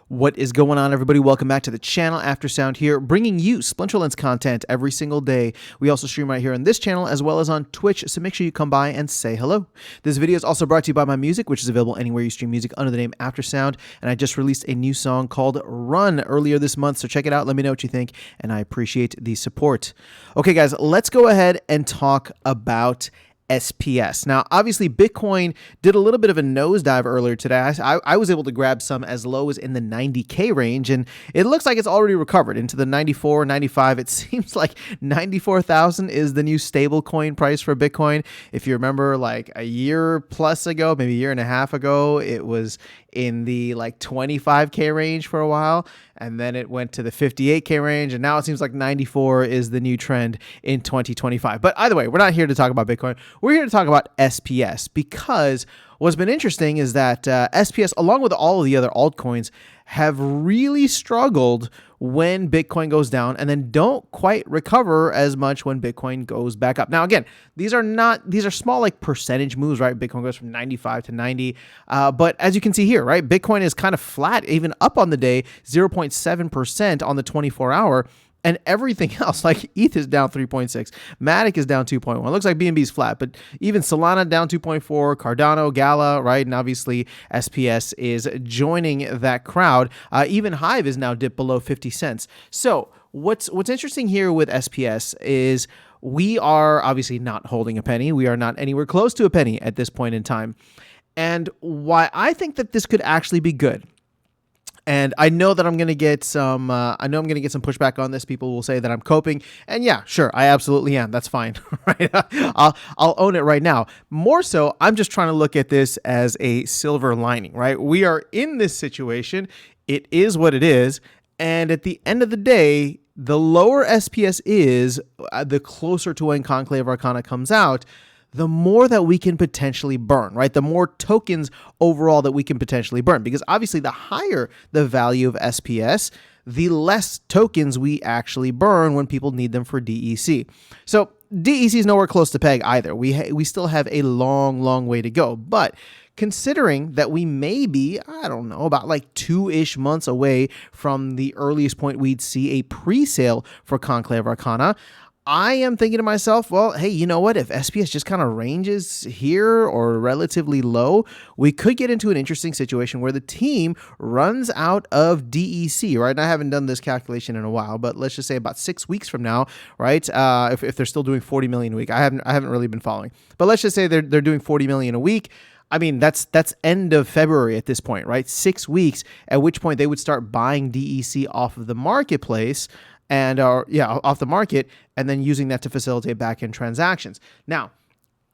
What is going on, everybody? Welcome back to the channel. After Sound here, bringing you Splinterlands content every single day. We also stream right here on this channel as well as on Twitch, so make sure you come by and say hello. This video is also brought to you by my music, which is available anywhere you stream music under the name After Sound, and I just released a new song called Run earlier this month, so check it out. Let me know what you think, and I appreciate the support. Okay, guys, let's go ahead and talk about SPS. Now, obviously, Bitcoin did a little bit of a nosedive earlier today. I was able to grab some as low as in the 90K range, and it looks like it's already recovered into the 94, 95. It seems like 94,000 is the new stable coin price for Bitcoin. If you remember, like a year plus ago, maybe a year and a half ago, it was in the like 25K range for a while, and then it went to the 58K range, and now it seems like 94 is the new trend in 2025. But either way, we're not here to talk about Bitcoin. We're here to talk about SPS, because what's been interesting is that SPS, along with all of the other altcoins, have really struggled when Bitcoin goes down and then don't quite recover as much when Bitcoin goes back up. Now, again, these are small like percentage moves, right? Bitcoin goes from 95 to 90. But as you can see here, right, Bitcoin is kind of flat, even up on the day, 0.7% on the 24-hour. And everything else, like ETH is down 3.6, Matic is down 2.1. Looks like BNB is flat, but even Solana down 2.4, Cardano, Gala, right? And obviously SPS is joining that crowd. Even Hive is now dipped below 50 cents. So what's interesting here with SPS is we are obviously not holding a penny. We are not anywhere close to a penny at this point in time. And why I think that this could actually be good. And I know that I'm going to get some pushback on this. People will say that I'm coping. And yeah, sure, I absolutely am. That's fine. Right? I'll own it right now. More so, I'm just trying to look at this as a silver lining, right? We are in this situation. It is what it is. And at the end of the day, the lower SPS is, the closer to when Conclave Arcana comes out, the more that we can potentially burn, right? The more tokens overall that we can potentially burn, because obviously the higher the value of SPS, the less tokens we actually burn when people need them for DEC. So DEC is nowhere close to peg either. We still have a long way to go, but considering that we may be, I don't know, about like 2-ish months away from the earliest point we'd see a pre-sale for Conclave Arcana, I am thinking to myself, well, hey, you know what? If SPS just kind of ranges here or relatively low, we could get into an interesting situation where the team runs out of DEC, right? And I haven't done this calculation in a while, but let's just say about 6 weeks from now, right? If they're still doing 40 million a week, I haven't really been following, but let's just say they're doing 40 million a week. I mean, that's end of February at this point, right? 6 weeks, at which point they would start buying DEC off of the marketplace and off the market, and then using that to facilitate back-end transactions. Now,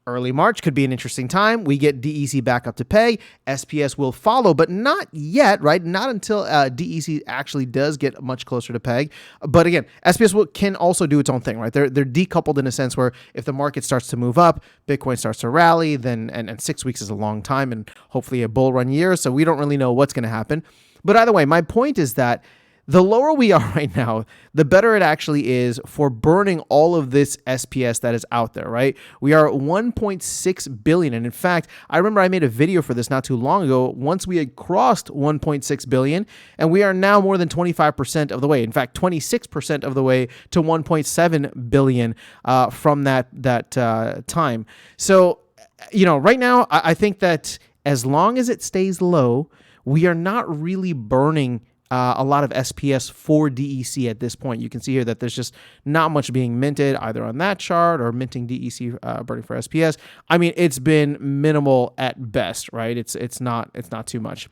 early March could be an interesting time. We get DEC back up to peg. SPS will follow, but not yet, right? Not until DEC actually does get much closer to peg. But again, SPS can also do its own thing, right? They're decoupled in a sense where if the market starts to move up, Bitcoin starts to rally, then and 6 weeks is a long time and hopefully a bull run year, so we don't really know what's going to happen. But either way, my point is that the lower we are right now, the better it actually is for burning all of this SPS that is out there, right? We are at 1.6 billion. And in fact, I remember I made a video for this not too long ago, once we had crossed 1.6 billion, and we are now more than 25% of the way. In fact, 26% of the way to 1.7 billion from that time. So, you know, right now, I think that as long as it stays low, we are not really burning a lot of SPS for DEC at this point. You can see here that there's just not much being minted either on that chart or minting DEC burning for SPS. I mean, it's been minimal at best, right? It's not too much.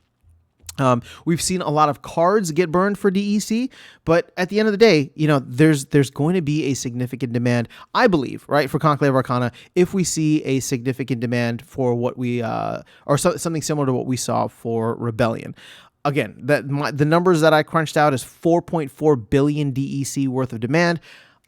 We've seen a lot of cards get burned for DEC, but at the end of the day, you know, there's going to be a significant demand, I believe, right, for Conclave Arcana if we see a significant demand for what we something similar to what we saw for Rebellion. Again, the numbers that I crunched out is 4.4 billion DEC worth of demand.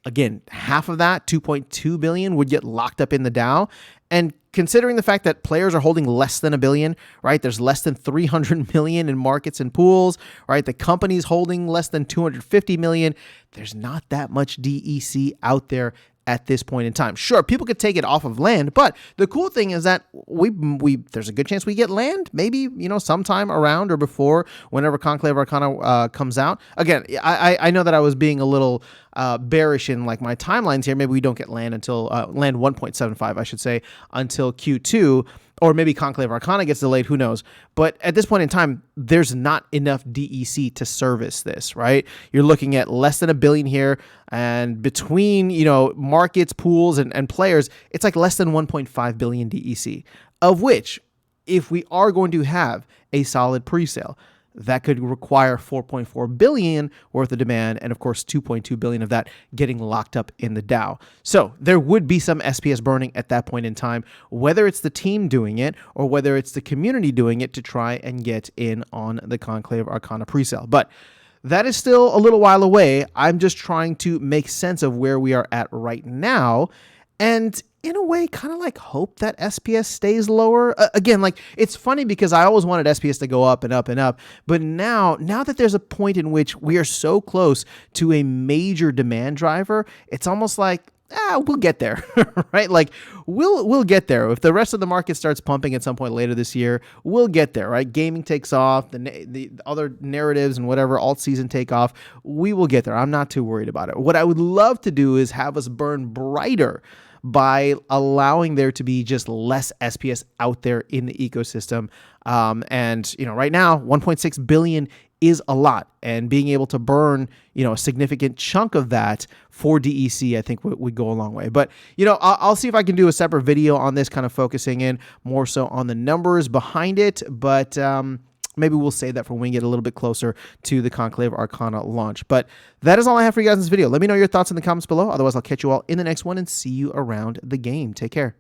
Again, half of that, 2.2 billion, would get locked up in the DAO. And considering the fact that players are holding less than $1 billion, right? There's less than 300 million in markets and pools, right? The company's holding less than 250 million. There's not that much DEC out there at this point in time. Sure, people could take it off of land, but the cool thing is that we there's a good chance we get land, maybe, sometime around or before, whenever Conclave Arcana comes out. Again, I know that I was being a little bearish in like my timelines here. Maybe we don't get land until land 1.75, I should say, until Q2. Or maybe Conclave Arcana gets delayed, who knows? But at this point in time, there's not enough DEC to service this, right? You're looking at less than $1 billion here, and between, markets, pools, and players, it's like less than 1.5 billion DEC, of which, if we are going to have a solid presale, that could require 4.4 billion worth of demand, and of course 2.2 billion of that getting locked up in the DAO. So there would be some SPS burning at that point in time, whether it's the team doing it or whether it's the community doing it to try and get in on the Conclave Arcana presale. But that is still a little while away. I'm just trying to make sense of where we are at right now, and in a way, kind of like hope that SPS stays lower. Again, like, it's funny because I always wanted SPS to go up and up and up. But now that there's a point in which we are so close to a major demand driver, it's almost like, we'll get there, right? Like, we'll get there. If the rest of the market starts pumping at some point later this year, we'll get there, right? Gaming takes off, the other narratives and whatever, alt season take off. We will get there. I'm not too worried about it. What I would love to do is have us burn brighter by allowing there to be just less SPS out there in the ecosystem. And right now, 1.6 billion is a lot, and being able to burn, a significant chunk of that for DEC, I think would go a long way. But, I'll see if I can do a separate video on this, kind of focusing in more so on the numbers behind it. But, maybe we'll save that for when we get a little bit closer to the Conclave Arcana launch. But that is all I have for you guys in this video. Let me know your thoughts in the comments below. Otherwise, I'll catch you all in the next one and see you around the game. Take care.